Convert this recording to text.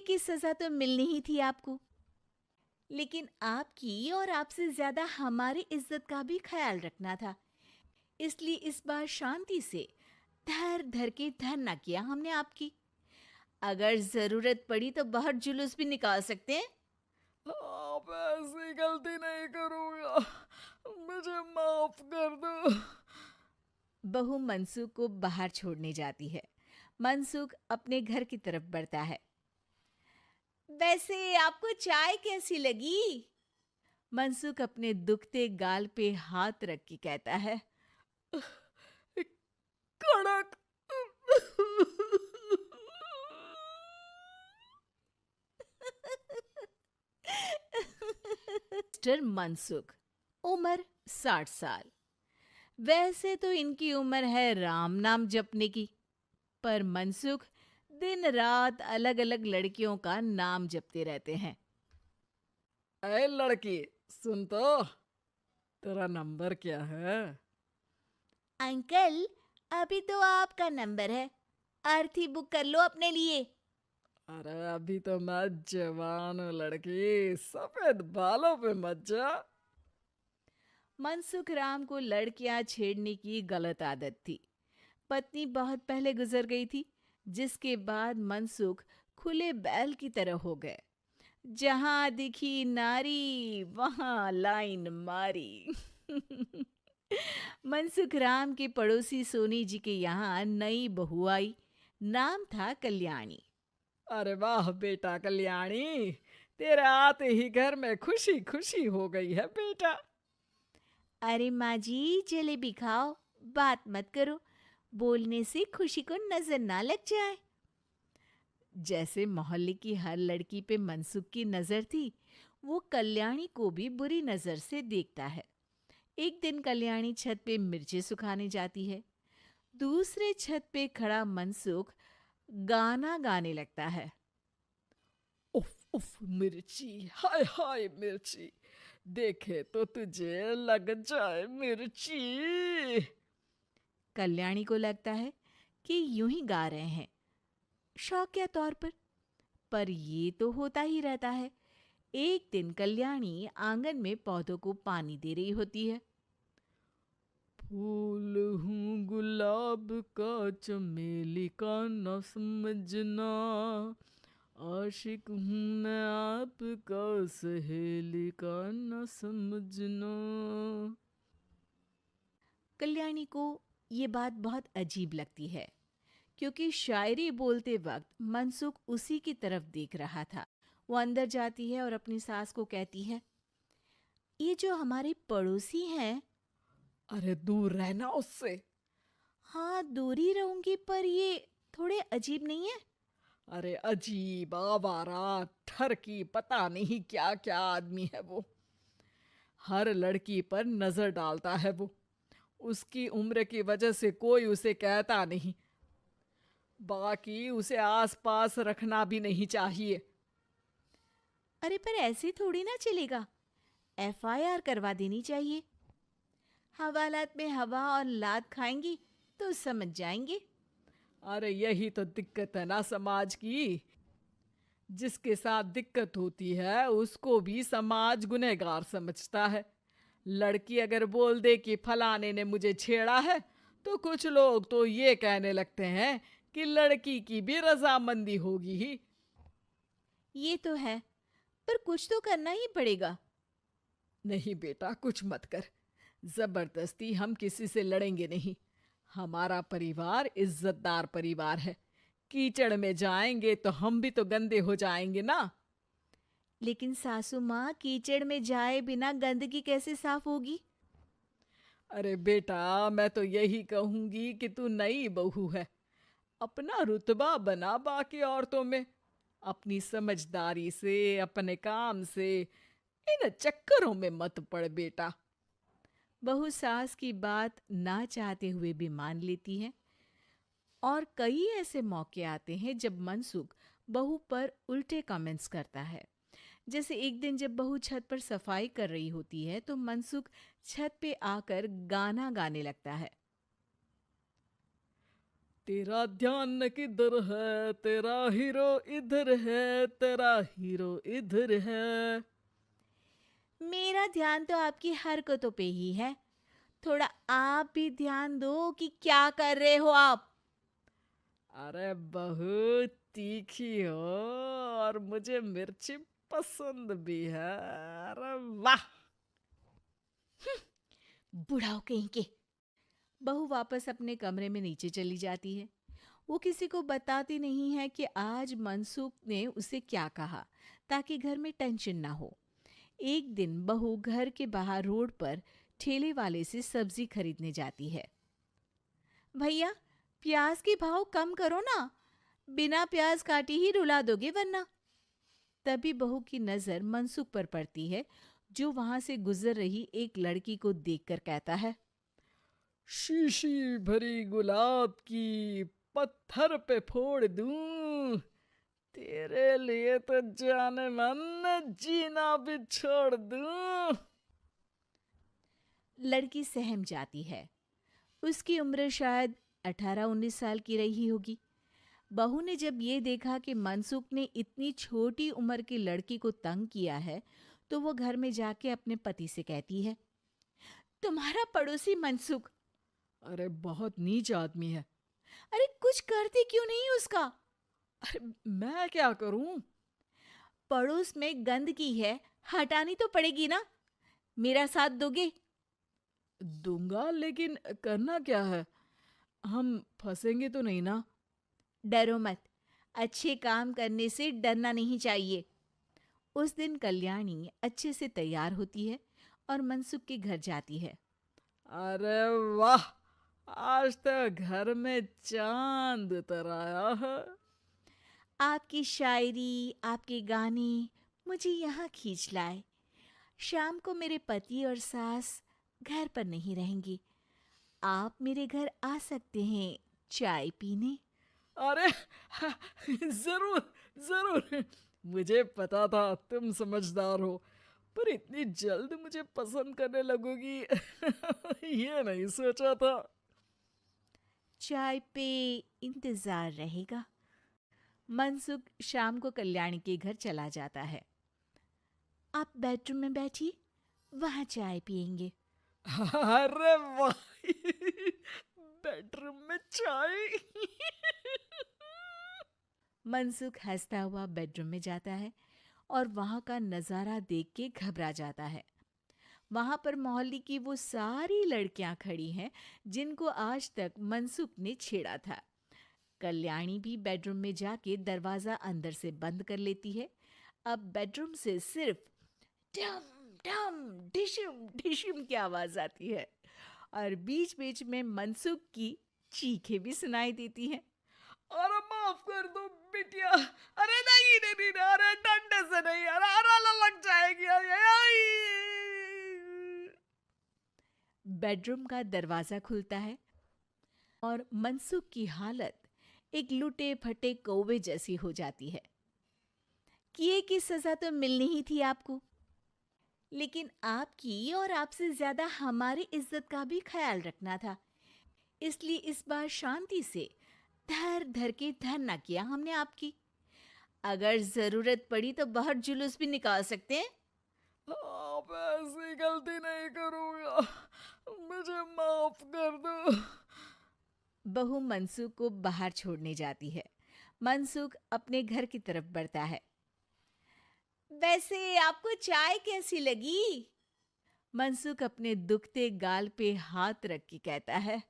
की सजा तो मिलनी ही थी आपको। लेकिन आपकी और आपसे ज्यादा हमारी इज्जत का भी ख्याल रखना था। इसलिए इस बार शांति से धर धर के धरना किया हमने आपकी। अगर जरूरत पड़ी तो बाहर जुलूस भी निकाल सकते हैं। आप ऐसी गलती नहीं करूँगा, मुझे माफ कर दो। बहू मनसुख को बाहर छोड़ने जाती है। मनसुख अपने घर की तरफ बढ़ता है। वैसे आपको चाय कैसी लगी? मनसुख अपने दुखते गाल पे हाथ रख के कहता है। कड़क। मिस्टर मनसुख, उम्र 60 साल। वैसे तो इनकी उम्र है राम नाम जपने की, पर मनसुख दिन रात अलग अलग लड़कियों का नाम जपते रहते हैं। ऐ लड़की, सुन तो, तेरा नंबर क्या है? अंकल, अभी तो आपका नंबर है। अर्थी बुक कर लो अपने लिए। अरे अभी तो मैं जवान हूँ लड़की, सफेद बालों पे मत जा। मनसुख राम को लड़कियां छेड़ने की गलत आदत थी। पत्नी बहुत पहले गुजर गई थी, जिसके बाद मनसुख खुले बैल की तरह हो गए। जहां दिखी नारी वहां लाइन मारी। मनसुख राम के पड़ोसी सोनी जी के यहाँ नई बहू आई। नाम था कल्याणी। अरे वाह बेटा कल्याणी, तेरे आते ही घर में खुशी खुशी हो गई है बेटा। अरे माँ जी, जलेबी खाओ, बात मत करो। बोलने से खुशी को नजर ना लग जाए। जैसे मोहल्ले की हर लड़की पे मनसुख की नजर थी, वो कल्याणी को भी बुरी नजर से देखता है। एक दिन कल्याणी छत पे मिर्चें सुखाने जाती है। दूसरे छत पे खड़ा मनसुख गाना गाने लगता है। उफ उफ मिर्ची, हाय हाय मिर्ची, देखे तो तुझे लग जाए मिर्ची। कल्याणी को लगता है कि यूं ही गा रहे हैं, शौकिया तौर पर ये तो होता ही रहता है। एक दिन कल्याणी आंगन में पौधों को पानी दे रही होती है। फूल हूँ गुलाब का, चमेली का न समझना, आशिक हूँ मैं आपका, सहेली का न समझना। कल्याणी को ये बात बहुत अजीब लगती है, क्योंकि शायरी बोलते वक्त मनसुख उसी की तरफ देख रहा था। वो अंदर जाती है और अपनी सास को कहती है, ये जो हमारे पड़ोसी हैं। अरे दूर रहना उससे। हाँ, दूरी रहूंगी, पर ये थोड़े अजीब नहीं है? अरे अजीब, आवारा, ठरकी, पता नहीं क्या क्या आदमी है वो। हर लड़की पर नजर डालता है वो। उसकी उम्र की वजह से कोई उसे कहता नहीं। बाकी उसे आसपास रखना भी नहीं चाहिए। अरे पर ऐसे थोड़ी ना चलेगा। एफआईआर करवा देनी चाहिए। हवालात में हवा और लात खाएंगी तो समझ जाएंगे। अरे यही तो दिक्कत है ना समाज की। जिसके साथ दिक्कत होती है उसको भी समाज गुनहगार समझता है। लड़की अगर बोल दे कि फलाने ने मुझे छेड़ा है, तो कुछ लोग तो ये कहने लगते हैं कि लड़की की भी रजामंदी होगी ही। ये तो है, पर कुछ तो करना ही पड़ेगा। नहीं बेटा, कुछ मत कर। जबरदस्ती हम किसी से लड़ेंगे नहीं। हमारा परिवार इज्जतदार परिवार है। कीचड़ में जाएंगे तो हम भी तो गंदे हो जाएंगे ना। लेकिन सासू माँ, कीचड़ में जाए बिना गंदगी कैसे साफ होगी? अरे बेटा, मैं तो यही कहूंगी कि तू नई बहू है। अपना रुतबा बना बाकी औरतों में। अपनी समझदारी से, अपने काम से इन चक्करों में मत पड़ बेटा। बहू सास की बात ना चाहते हुए भी मान लेती है। और कई ऐसे मौके आते हैं जब मनसुख बहू पर उल्टे कमेंट्स करता है। जैसे एक दिन जब बहू छत पर सफाई कर रही होती है तो मनसुख छत पे आकर गाना गाने लगता है। तेरा ध्यान किधर है, तेरा हीरो इधर है, तेरा हीरो इधर है। मेरा ध्यान तो आपकी हरकतों पे ही है। थोड़ा आप भी ध्यान दो कि क्या कर रहे हो आप। अरे बहुत तीखी हो और मुझे मिर्ची पसंद भी है। अरे वाह। बुढ़ाओ कहीं के। बहू वापस अपने कमरे में नीचे चली जाती है। वो किसी को बताती नहीं है कि आज मनसुख ने उसे क्या कहा, ताकि घर में टेंशन ना हो। एक दिन बहू घर के बाहर रोड पर ठेले वाले से सब्जी खरीदने जाती है। भैया, प्याज के भाव कम करो ना, बिना प्याज काटे ही रुला दोगे वरना। तभी बहू की नजर मनसुख पर पड़ती है, जो वहां से गुजर रही एक लड़की को देखकर कहता है, शीशी भरी गुलाब की पत्थर पे फोड़ दूं, तेरे लिए तो जाने मन जीना भी छोड़ दूं। लड़की सहम जाती है। उसकी उम्र शायद 18-19 साल की रही होगी। बहू ने जब ये देखा कि मनसुख ने इतनी छोटी उम्र की लड़की को तंग किया है, तो वो घर में जाके अपने पति से कहती है, तुम्हारा पड़ोसी मनसुख। अरे बहुत नीच आदमी है। अरे कुछ करते क्यों नहीं उसका? अरे मैं क्या करूं? पड़ोस में गंदगी है, हटानी तो पड़ेगी ना। मेरा साथ दोगे? दूंगा, लेकिन करना क्या है? हम फंसेंगे तो नहीं ना? डरो मत, अच्छे काम करने से डरना नहीं चाहिए। उस दिन कल्याणी अच्छे से तैयार होती है और मनसुख के घर जाती है। अरे वाह, आज तो घर में चांद उतर आया है। आपकी शायरी, आपके गाने मुझे यहाँ खींच लाए। शाम को मेरे पति और सास घर पर नहीं रहेंगी। आप मेरे घर आ सकते हैं चाय पीने। अरे जरूर जरूर। मुझे पता था तुम समझदार हो, पर इतनी जल्द मुझे पसंद करने लगोगी ये नहीं सोचा था। चाय पे इंतजार रहेगा। मनसुख शाम को कल्याणी के घर चला जाता है। आप बेडरूम में बैठिए, वहां चाय पियेंगे। अरे वाह बेडरूम में चाय मनसुख हंसता हुआ बेडरूम में जाता है और वहां का नजारा देख के घबरा जाता है। वहां पर मोहल्ले की वो सारी लड़कियां खड़ी हैं जिनको आज तक मनसुख ने छेड़ा था। कल्याणी भी बेडरूम में जाके दरवाजा अंदर से बंद कर लेती है। अब बेडरूम से सिर्फ डम डम ढिशुम ढिशुम की आवाज आती है और बीच बीच में मनसुख की चीखें भी सुनाई देती हैं। अरे माफ कर दो बिटिया। अरे नहीं नहीं नहीं, अरे डंडे से नहीं, अरे अरे लग जाएगी। बेडरूम का दरवाजा खुलता है और मनसुख की हालत एक लुटे फटे कौवे जैसी हो जाती है। किए की सजा तो मिलनी ही थी आपको, लेकिन आपकी और आपसे ज्यादा हमारी इज्जत का भी ख्याल रखना था। इसलिए इस बार शांति से धर धर के धरना किया हमने आपकी। अगर जरूरत पड़ी तो बाहर जुलूस भी निकाल सकते हैं। आप ऐसी गलती नहीं करूंगा, मुझे माफ कर दो। बहू मनसुख को बाहर छोड़ने जाती है। मनसुख अपने घर की तरफ बढ़ता है। वैसे आपको चाय कैसी लगी? मनसुख अपने दुखते गाल पे हाथ रख के कहता है,